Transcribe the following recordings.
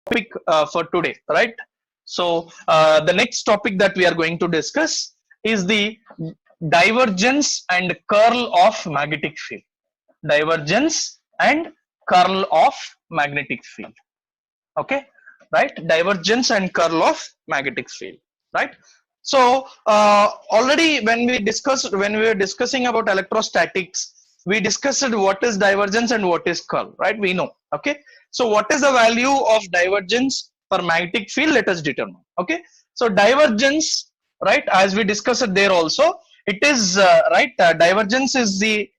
topic for today, right? So the next topic that we are going to discuss is the divergence and curl of magnetic field. Divergence and curl of magnetic field. Okay, right? Divergence and curl of magnetic field, right? So already when we were discussing about electrostatics, we discussed what is divergence and what is curl, right? We know. Okay, so what is the value of divergence for magnetic field? Let us determine. Okay, so divergence, right, as we discussed there also, it is divergence is the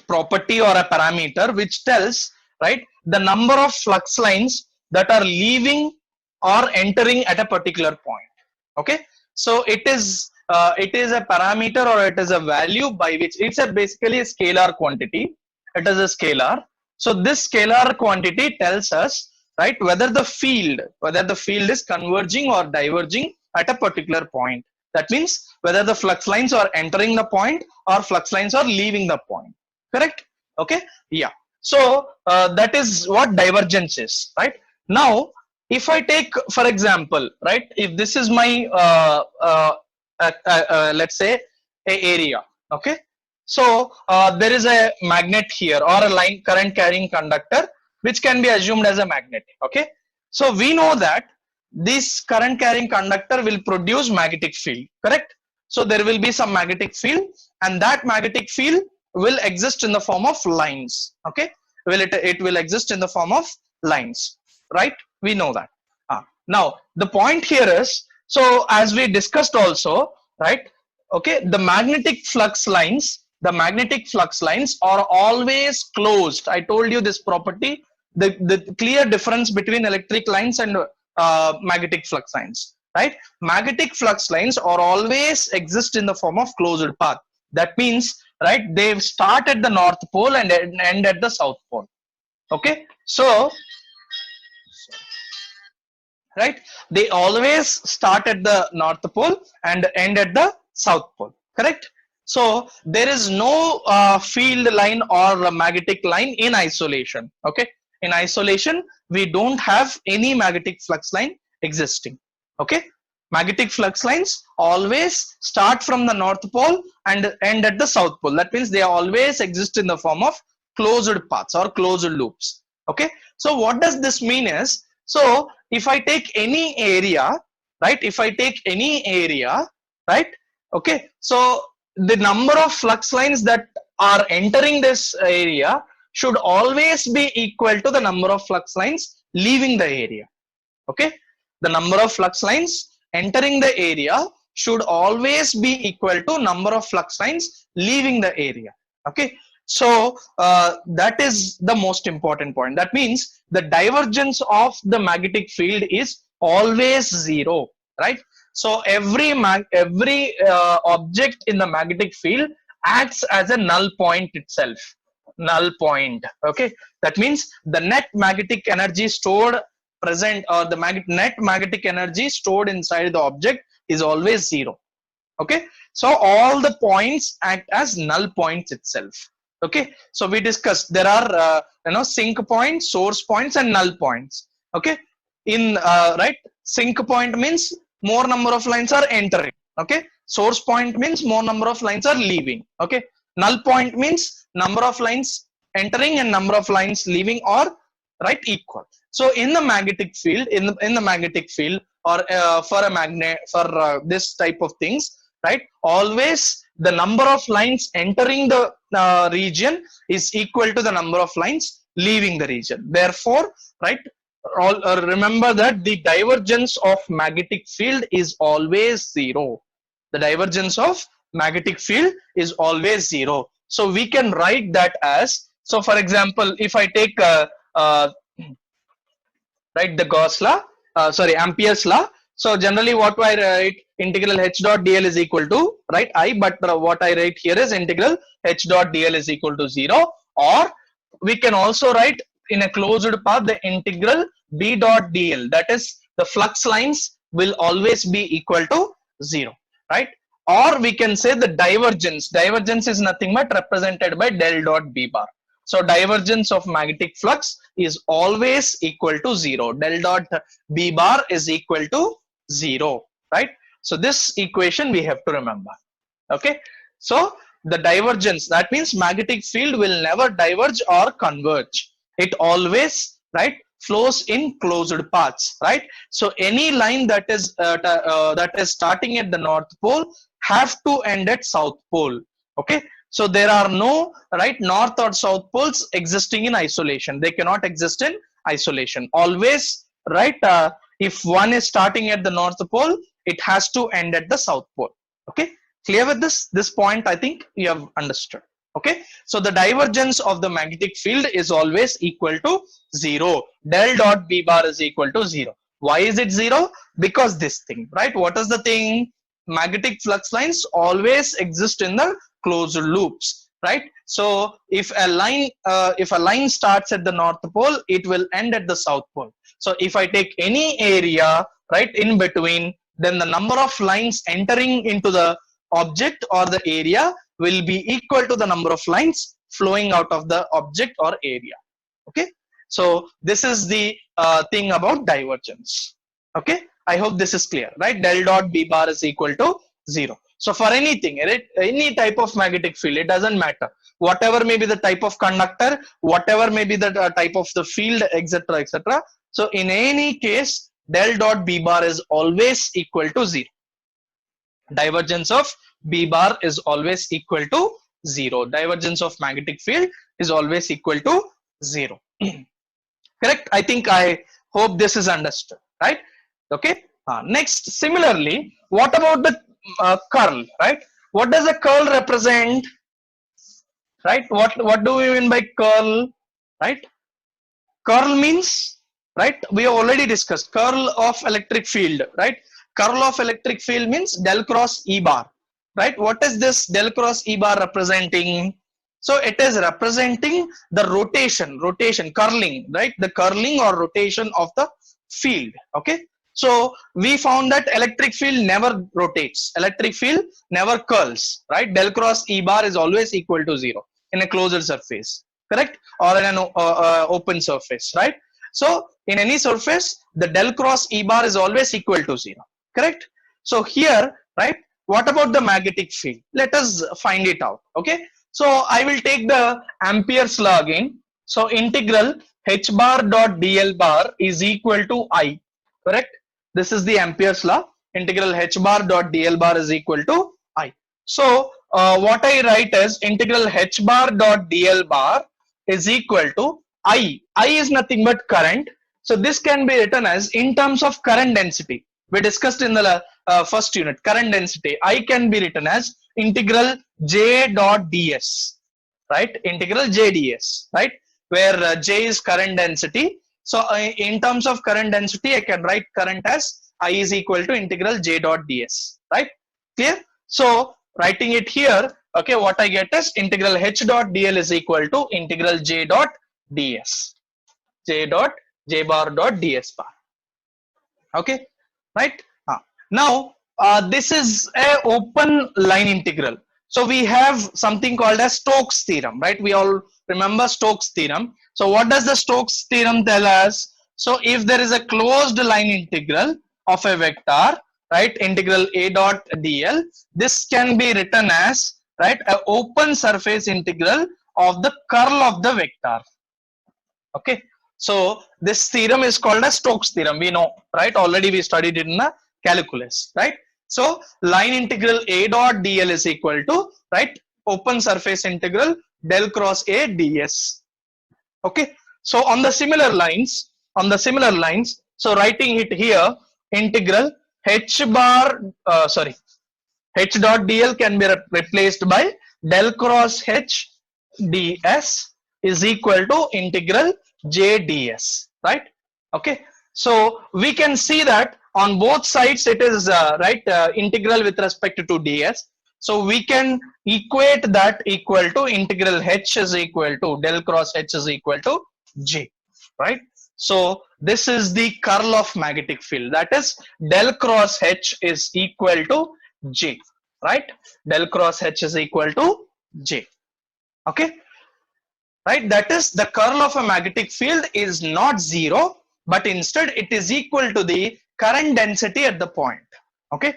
property or a parameter which tells, right, the number of flux lines that are leaving or entering at a particular point. Okay, so it is a parameter, or it is a value by which it's a basically a scalar quantity. It is a scalar. So this scalar quantity tells us, right, whether the field is converging or diverging at a particular point. That means whether the flux lines are entering the point or flux lines are leaving the point. Correct? Okay, yeah. So that is what divergence is, right? Now if I take, for example, right, if this is my let's say a area. Okay, so there is a magnet here, or a line current carrying conductor, which can be assumed as a magnet. Okay, so we know that this current carrying conductor will produce magnetic field. Correct? So there will be some magnetic field, and that magnetic field will exist in the form of lines. Okay, it will exist in the form of lines, right? We know that. Now the point here is, so as we discussed also, right, okay, the magnetic flux lines are always closed. I told you this property, the clear difference between electric lines and magnetic flux lines, right? Magnetic flux lines are always exist in the form of closed path. That means, right, they start at the north pole and end at the south pole. Okay, so right, they always start at the north pole and end at the south pole. Correct? So there is no field line or magnetic line in isolation. Okay, in isolation we don't have any magnetic flux line existing. Okay, magnetic flux lines always start from the north pole and end at the south pole. That means they always exist in the form of closed paths or closed loops. Okay, so what does this mean is, so if I take any area, right, if I take any area, right, okay, so the number of flux lines that are entering this area should always be equal to the number of flux lines leaving the area. Okay, the number of flux lines entering the area should always be equal to number of flux lines leaving the area. Okay, so that is the most important point. That means the divergence of the magnetic field is always zero, right? So every object in the magnetic field acts as a null point itself. Null point. Okay, that means the net magnetic energy stored present, or the net magnetic energy stored inside the object is always zero. Okay, so all the points act as null points itself. Okay, so we discussed there are sink points, source points, and null points. Okay, in right, sink point means more number of lines are entering. Okay, source point means more number of lines are leaving. Okay, null point means number of lines entering and number of lines leaving are, right, equal. So in the magnetic field, in the magnetic field, or for a magnet, for this type of things, right, always the number of lines entering the region is equal to the number of lines leaving the region. Therefore, right, remember that the divergence of magnetic field is always zero. The divergence of magnetic field is always zero. So we can write that as, so for example, if I take right, the Gauss law, Ampere's law. So generally what I write, integral h dot dl is equal to, right, I, but what I write here is integral h dot dl is equal to 0, or we can also write in a closed path the integral b dot dl, that is the flux lines will always be equal to 0, right? Or we can say the divergence is nothing but represented by del dot b bar. So divergence of magnetic flux is always equal to 0. Del dot B bar is equal to 0, right? So this equation we have to remember. Okay. So the divergence, that means magnetic field will never diverge or converge. It always, right, flows in closed paths, right? So any line that is starting at the North Pole have to end at South Pole. Okay. So there are no, right, North or South poles existing in isolation. They cannot exist in isolation. Always, right, if one is starting at the North Pole, it has to end at the South Pole. Okay. Clear with this point? I think you have understood. Okay. So the divergence of the magnetic field is always equal to 0. Del dot B bar is equal to 0. Why is it 0? Because this thing, right? What is the thing? Magnetic flux lines always exist in the closed loops, right? So if a line starts at the North Pole, it will end at the South Pole. So if I take any area, right, in between, then the number of lines entering into the object or the area will be equal to the number of lines flowing out of the object or area. Okay. So this is the thing about divergence. Okay. I hope this is clear, right? Del dot B bar is equal to 0. So for anything, any type of magnetic field, it doesn't matter. Whatever may be the type of conductor, whatever may be the type of the field, etc., etc. So in any case, del dot B bar is always equal to 0. Divergence of B bar is always equal to 0. Divergence of magnetic field is always equal to 0. Correct? I think I hope this is understood, right? Okay. Next, similarly, what about the curl, right? What does a curl represent? Right? What do we mean by curl? Right? Curl means, right? We have already discussed curl of electric field, right? Curl of electric field means del cross E bar, right? What is this del cross E bar representing? So it is representing the rotation, curling, right? The curling or rotation of the field. Okay. So we found that electric field never rotates. Electric field never curls, right? Del cross E bar is always equal to 0 in a closed surface, correct? Or in an open surface, right? So in any surface, the del cross E bar is always equal to 0, correct? So here, right, what about the magnetic field? Let us find it out. Okay. So I will take the Ampere's law again. So integral h bar dot dl bar is equal to I, correct? This is the Ampere's law. Integral h bar dot dl bar is equal to I. So what I write is integral h bar dot dl bar is equal to I. I is nothing but current. So this can be written as in terms of current density. We discussed in the first unit, current density. I can be written as integral j dot ds, right? Integral j ds, right? Where j is current density. So in terms of current density, I can write current as I is equal to integral j dot ds, right? Clear? So writing it here, okay, what I get is integral h dot dl is equal to integral j dot ds, j bar dot ds bar. Okay, right? Now this is a open line integral. So we have something called as Stokes theorem, right? We all remember Stokes theorem. So what does the Stokes theorem tell us? So if there is a closed line integral of a vector, right, integral a dot dl, this can be written as, right, an open surface integral of the curl of the vector. Okay. So this theorem is called as Stokes theorem. We know, right? Already we studied it in the calculus, right? So line integral a dot dl is equal to, right, open surface integral del cross a ds. Okay. So on the similar lines, so writing it here, integral h bar, h dot dl can be replaced by del cross h ds is equal to integral j ds, right? Okay. So we can see that on both sides it is integral with respect to ds. So we can equate that equal to integral h is equal to del cross h is equal to j, right? So this is the curl of magnetic field, that is del cross h is equal to j, right? Del cross h is equal to j. Okay. right? That is, the curl of a magnetic field is not zero, but instead it is equal to the current density at the point. Okay,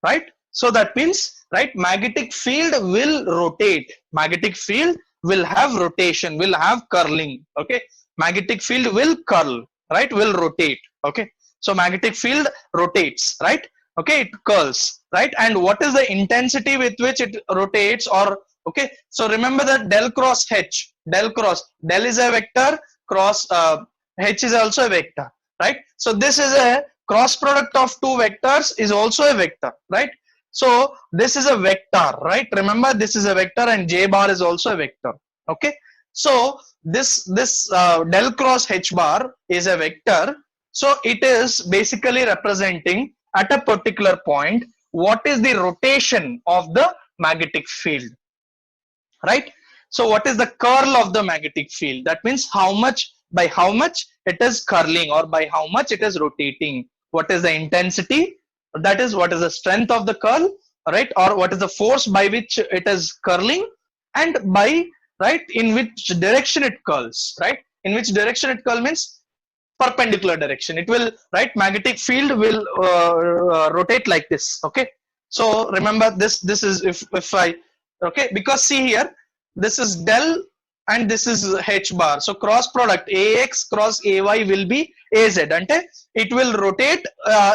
right? So that means, right, magnetic field will rotate. Magnetic field will have rotation, will have curling. Okay, magnetic field will curl, right? Will rotate. Okay, so magnetic field rotates, right? Okay, it curls, right? And what is the intensity with which it rotates? Or okay, so remember that del cross H, del is a vector, cross H is also a vector, right? So this is a cross product of two vectors is also a vector, right? So this is a vector, right? Remember, this is a vector and J bar is also a vector. Okay, so this del cross H bar is a vector. So it is basically representing at a particular point what is the rotation of the magnetic field, right? So what is the curl of the magnetic field? That means how much, by how much it is curling, or by how much it is rotating. What is the intensity? That is, what is the strength of the curl, right? Or what is the force by which it is curling, and by, right, in which direction it curls, right? In which direction it curls means perpendicular direction. It will, right, magnetic field will rotate like this. Okay, so remember this, this is, if I, okay, because see here, this is del and this is H bar, so cross product AX cross AY will be AZ, and it will rotate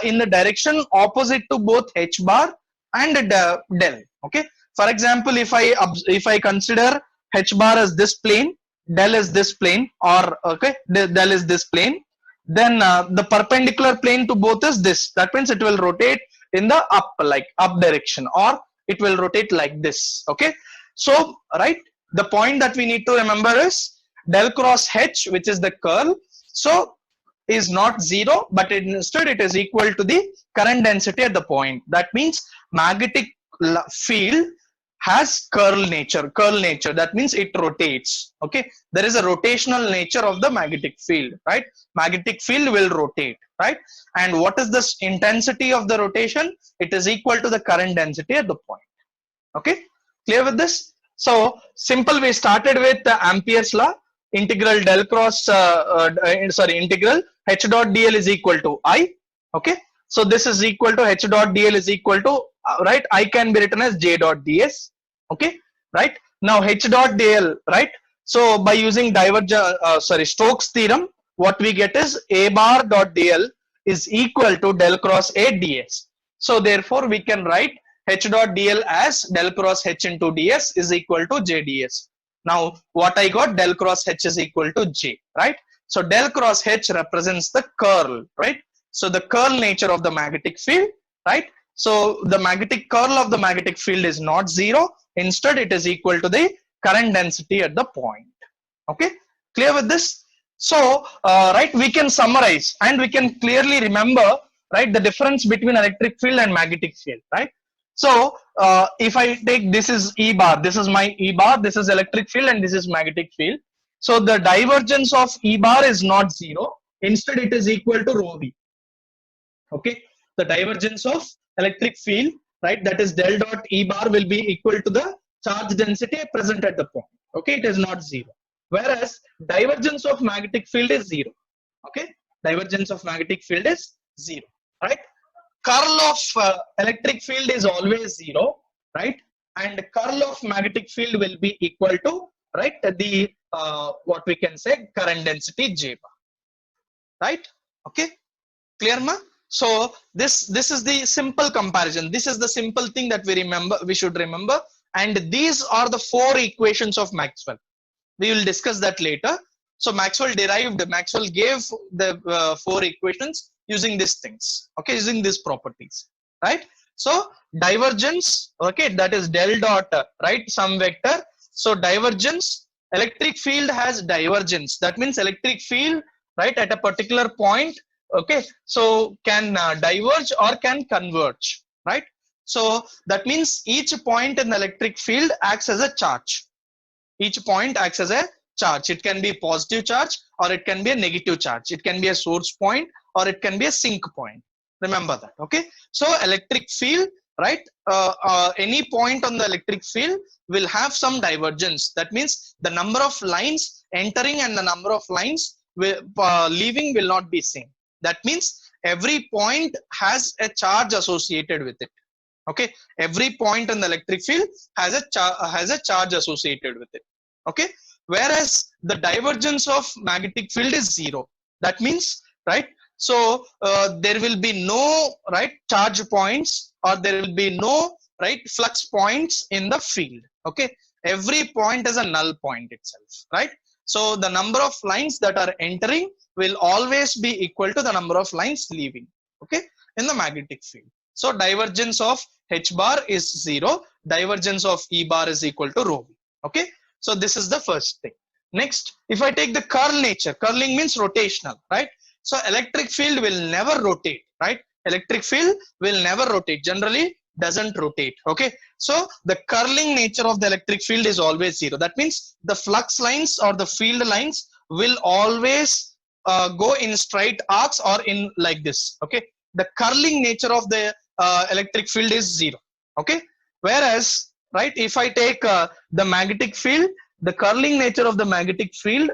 in the direction opposite to both H bar and del. Okay, for example, if I consider H bar as this plane, del is this plane, or okay, del is this plane, then the perpendicular plane to both is this. That means it will rotate in the up, like up direction, or it will rotate like this. Okay, so right, the point that we need to remember is del cross H, which is the curl, so is not zero, but instead it is equal to the current density at the point. That means magnetic field has curl nature. That means it rotates. Okay, there is a rotational nature of the magnetic field, right? Magnetic field will rotate, right? And what is this intensity of the rotation? It is equal to the current density at the point. Okay, clear with this? So simple, we started with the Ampere's law. Integral del cross integral H dot dl is equal to I. Okay, so this is equal to H dot dl is equal to right, I can be written as J dot ds. Okay, right, now H dot dl, right, so by using Stokes theorem, what we get is A bar dot dl is equal to del cross A ds. So therefore we can write H dot dl as del cross H into ds is equal to J ds. Now what I got, del cross H is equal to J, right? So del cross H represents the curl, right? So the curl nature of the magnetic field, right? So the magnetic curl of the magnetic field is not zero. Instead, it is equal to the current density at the point. Okay, clear with this? So, right, we can summarize and we can clearly remember, right, the difference between electric field and magnetic field, right? So, if I take, this is E bar, this is my E bar, this is electric field and this is magnetic field. So, the divergence of E bar is not zero. Instead, it is equal to rho V. Okay, the divergence of electric field, right, that is del dot E bar will be equal to the charge density present at the point. Okay, it is not zero. Whereas divergence of magnetic field is zero. Okay, divergence of magnetic field is zero, right? Curl of electric field is always zero, right? And curl of magnetic field will be equal to, right, the what we can say current density J bar, right? Okay, clear ma? So this is the simple comparison. This is the simple thing that we should remember. And these are the four equations of Maxwell. We will discuss that later. So Maxwell gave the four equations using these things. Okay, using these properties, right? So divergence, okay, that is del dot, right, some vector. So divergence, electric field has divergence. That means electric field, right, at a particular point, okay, so can diverge or can converge, right? So that means each point in the electric field acts as a charge. Each point acts as a charge. It can be a positive charge or it can be a negative charge. It can be a source point or it can be a sink point. Remember that. Okay, so electric field right, any point on the electric field will have some divergence. That means the number of lines entering and the number of lines leaving will not be same. That means every point has a charge associated with it. Okay, every point in the electric field has a charge associated with it. Okay, whereas the divergence of magnetic field is zero. That means, right, so there will be no, right, charge points, or there will be no, right, flux points in the field. Okay, every point is a null point itself, right? So the number of lines that are entering will always be equal to the number of lines leaving, okay, in the magnetic field. So divergence of H bar is zero, divergence of E bar is equal to rho v. Okay, so this is the first thing. Next, if I take the curl nature, curling means rotational, right? So electric field will never rotate, right? Electric field will never rotate, generally doesn't rotate. Okay, so the curling nature of the electric field is always zero. That means the flux lines or the field lines will always go in straight arcs or in like this. Okay, the curling nature of the electric field is zero. Okay, whereas, right, if I take the magnetic field, the curling nature of the magnetic field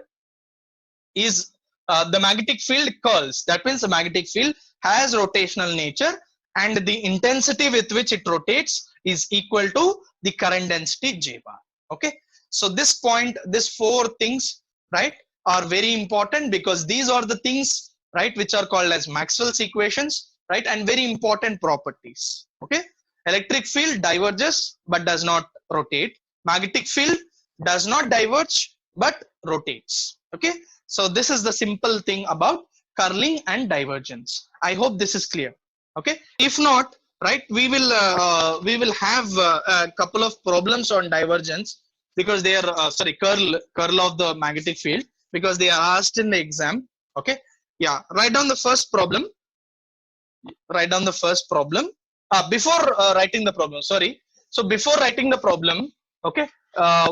is the magnetic field curls. That means the magnetic field has rotational nature, and the intensity with which it rotates is equal to the current density J bar. Okay, so this point, these four things, right, are very important, because these are the things, right, which are called as Maxwell's equations, right, and very important properties. Okay, electric field diverges but does not rotate. Magnetic field does not diverge but rotates. Okay, so this is the simple thing about curling and divergence. I hope this is clear. Okay, if not, right, we will have a couple of problems on divergence, because they are sorry, curl of the magnetic field, because they are asked in the exam. Okay, yeah, write down the first problem. Write down the first problem. Before writing the problem, sorry. So before writing the problem, okay,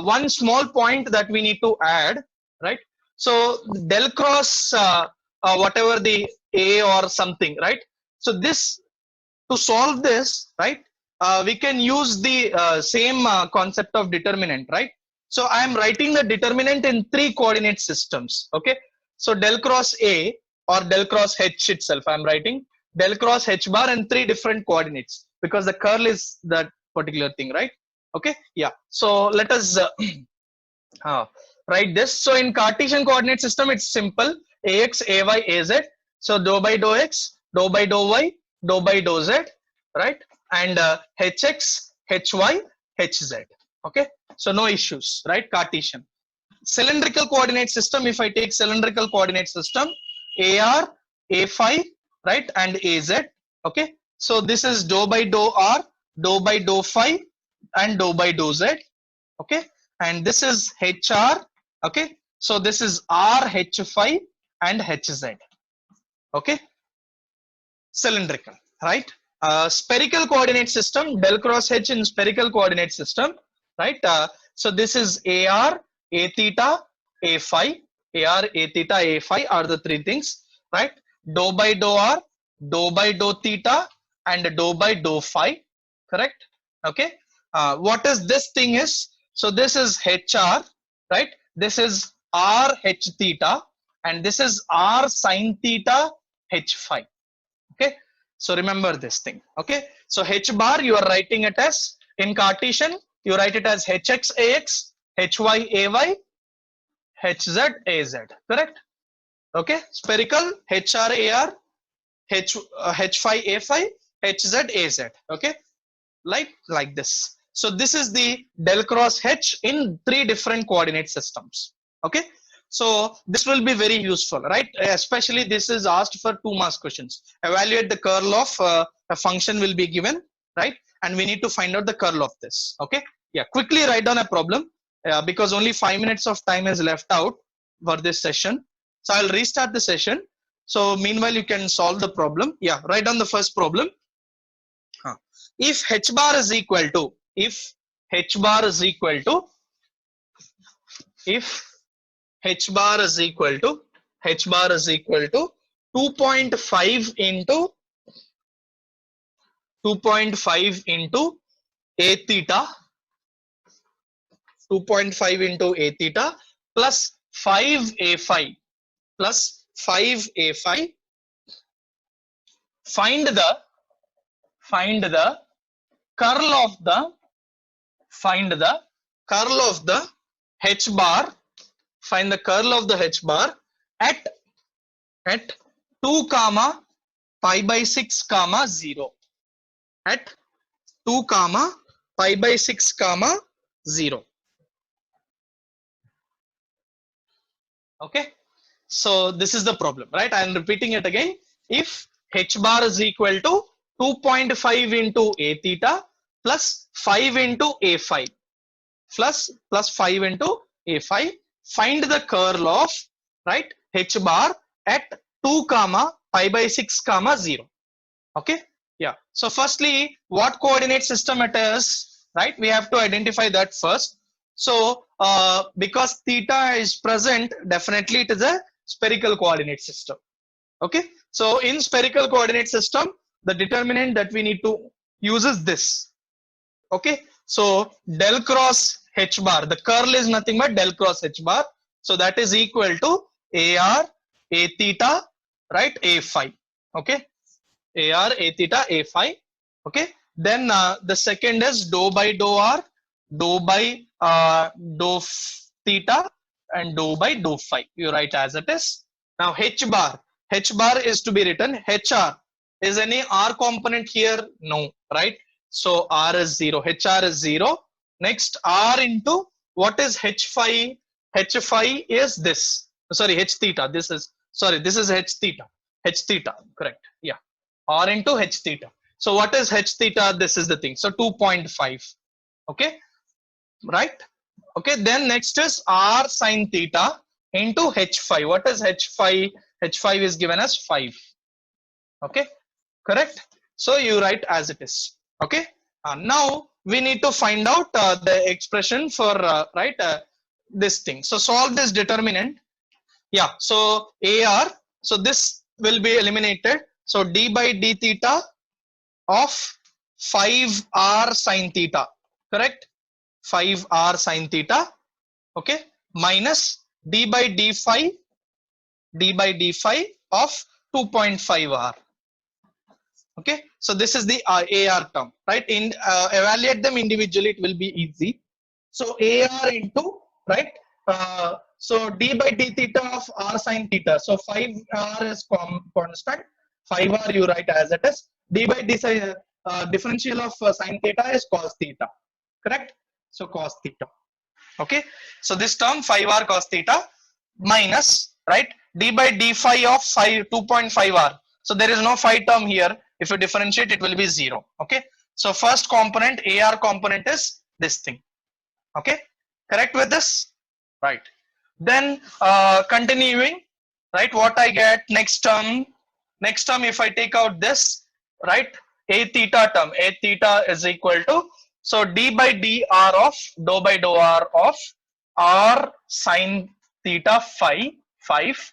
one small point that we need to add, right? So del cross whatever the A or something, right? So this, to solve this, right, we can use the same concept of determinant, right? So I am writing the determinant in 3 coordinate systems. Okay, so del cross A or del cross H itself, I am writing del cross H bar in 3 different coordinates, because the curl is that particular thing, right? Okay, yeah, so let us write this. So in Cartesian coordinate system, it's simple: ax, ay, az. So dou by dou x, dou by dou y, dou by dou z, right? And hx, hy, hz. Okay, so no issues, right? Cartesian. Cylindrical coordinate system, if I take cylindrical coordinate system, ar, a phi, right, and az. Okay, so this is dou by dou r, dou by dou phi, and dou by dou z. Okay, and this is hr. Okay, so this is r, h phi, and hz. Okay, cylindrical, right? Spherical coordinate system, del cross h in spherical coordinate system, right? So this is ar, a theta, a phi. Ar, a theta, a phi are the 3 things, right? Dou by dou r, dou by dou theta, and dou by dou phi, correct? Okay, what is this thing is, so this is hr, right? This is r h theta, and this is r sine theta h phi. Okay, so remember this thing. Okay, so h bar, you are writing it as, in Cartesian you write it as hx ax, hy ay, hz az, correct? Okay, spherical hr ar, h phi a phi, hz az. Okay, like this. So this is the del cross h in 3 different coordinate systems. Okay, so this will be very useful, right? Especially this is asked for 2 marks questions. Evaluate the curl of a function will be given, right? And we need to find out the curl of this. Okay, yeah, quickly write down a problem, because only 5 minutes of time is left out for this session. So I'll restart the session. So meanwhile you can solve the problem. Yeah, write down the first problem. If h bar is equal to, if h bar is equal to 2.5 into 2.5 into a theta, 2.5 into a theta plus 5a5 plus 5a5. Find the curl of the h bar. Find the curl of the h bar at 2 comma pi by 6 comma 0, at 2 comma pi by 6 comma 0. Okay, so this is the problem, right? I am repeating it again. If h bar is equal to 2.5 into a theta plus 5 into a5 plus 5 into a5, find the curl of, right, h bar at 2 comma pi by 6 comma 0. Okay, yeah. So firstly, what coordinate system it is, right? We have to identify that first. So because theta is present, definitely it is a spherical coordinate system. Okay, so in spherical coordinate system, the determinant that we need to use is this. Okay, so del cross h bar, the curl is nothing but del cross h bar, so that is equal to ar a theta, right, a phi. Okay, ar a theta a phi. Okay, then the second is dou by dou r, dou by dou theta, and dou by dou phi. You write as it is. Now h bar is to be written hr. Is any r component here? No, right? So r is 0, hr is 0. Next r into what is h phi? H phi is this. Sorry, h theta. This is h theta. H theta, correct? Yeah, r into h theta. So what is h theta? This is the thing. So 2.5. Okay, right? Okay, then next is r sine theta into h phi. What is h phi? H phi is given as 5. Okay, correct? So you write as it is. Okay, now we need to find out the expression for this thing. So solve this determinant. Yeah, so ar, so this will be eliminated. So d by d theta of 5r sine theta, correct? 5r sine theta, okay, minus d by d phi of 2.5r. Okay, so this is the ar term, right? In evaluate them individually, it will be easy. So ar into, right, so d by d theta of r sine theta, so 5r is constant, 5r you write as it is. D by d differential of sine theta is cos theta, correct? So cos theta. Okay, so this term 5r cos theta minus, right, d by d phi of 2.5r. So there is no phi term here. If you differentiate, it will be 0. Okay, so first component, ar component, is this thing. Okay, correct with this? Right. Then continuing, right, what I get next term, if I take out this, right, a theta term, a theta is equal to, so d by dr of dou by dou r of r sine theta phi 5,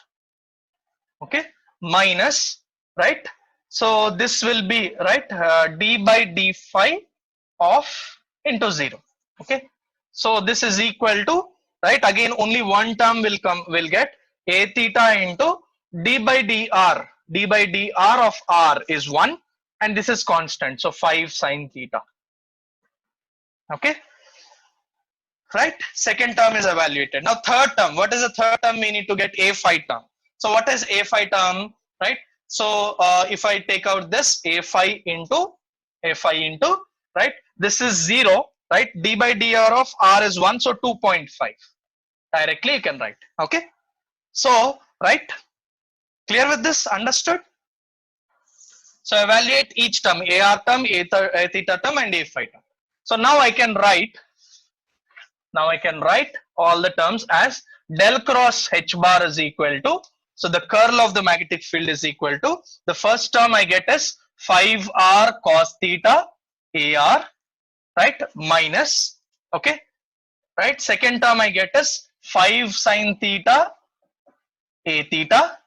okay, minus, right, so this will be, right, d by d phi of into 0. Okay, so this is equal to, right, again only one term will get a theta into d by dr of r is 1, and this is constant, so 5 sine theta. Okay, right, second term is evaluated. Now third term, what is the third term? We need to get a phi term. So what is a phi term, right? So if I take out this a phi into, right, this is 0, right, d by dr of r is 1, so 2.5 directly you can write. Okay, so right, clear with this? Understood? So evaluate each term, ar term, a theta term, and a phi term. So now I can write all the terms as del cross h bar is equal to, so the curl of the magnetic field is equal to, the first term I get is 5r cos theta ar, right, minus, okay, right, second term I get is 5 sine theta a theta,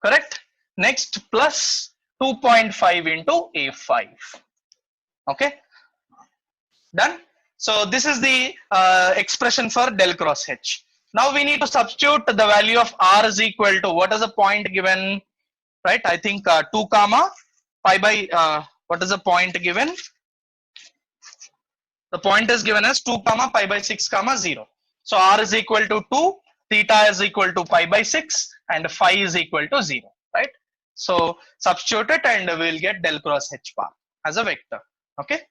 correct, next plus 2.5 into a5. Okay, done. So this is the expression for del cross H. Now we need to substitute the value of R is equal to, what is the point given, right? I think 2 comma pi by, what is the point given? The point is given as 2 comma pi by 6 comma 0. So R is equal to 2, theta is equal to pi by 6, and phi is equal to 0, right? So substitute it and we'll get del cross H bar as a vector. Okay.